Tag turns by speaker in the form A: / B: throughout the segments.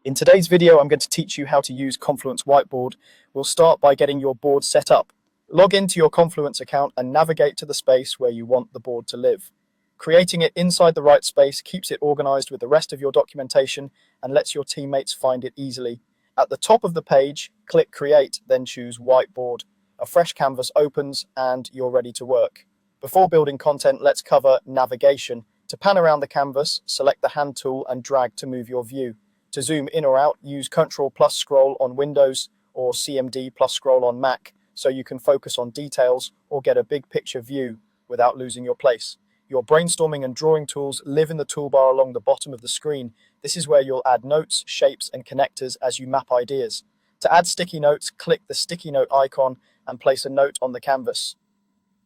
A: In today's video, I'm going to teach you how to use Confluence Whiteboard. We'll start by getting your board set up. Log into your Confluence account and navigate to the space where you want the board to live. Creating it inside the right space keeps it organized with the rest of your documentation and lets your teammates find it easily. At the top of the page, click Create, then choose Whiteboard. A fresh canvas opens and you're ready to work. Before building content, let's cover navigation. To pan around the canvas, select the hand tool and drag to move your view. To zoom in or out, use Ctrl plus scroll on Windows or CMD plus scroll on Mac so you can focus on details or get a big picture view without losing your place. Your brainstorming and drawing tools live in the toolbar along the bottom of the screen. This is where you'll add notes, shapes, and connectors as you map ideas. To add sticky notes, click the sticky note icon and place a note on the canvas.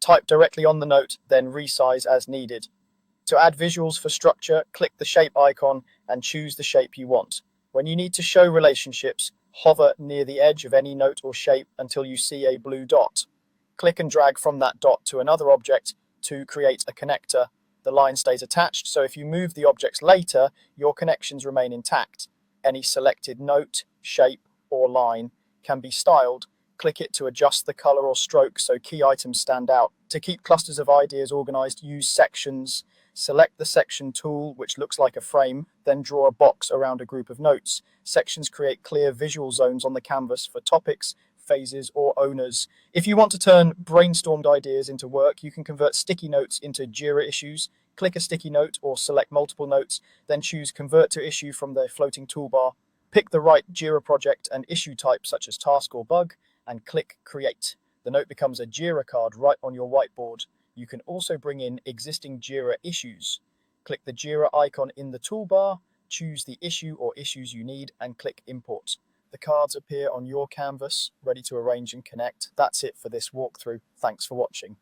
A: Type directly on the note, then resize as needed. To add visuals for structure, click the shape icon and choose the shape you want. When you need to show relationships, hover near the edge of any note or shape until you see a blue dot. Click and drag from that dot to another object to create a connector. The line stays attached, so if you move the objects later, your connections remain intact. Any selected note, shape, or line can be styled. Click it to adjust the color or stroke so key items stand out. To keep clusters of ideas organized, use sections. Select the section tool, which looks like a frame, then draw a box around a group of notes. Sections create clear visual zones on the canvas for topics, phases, or owners. If you want to turn brainstormed ideas into work, you can convert sticky notes into Jira issues. Click a sticky note or select multiple notes, then choose Convert to Issue from the floating toolbar. Pick the right Jira project and issue type, such as task or bug, and click Create. The note becomes a Jira card right on your whiteboard. You can also bring in existing Jira issues. Click the Jira icon in the toolbar, choose the issue or issues you need, and click Import. The cards appear on your canvas, ready to arrange and connect. That's it for this walkthrough. Thanks for watching.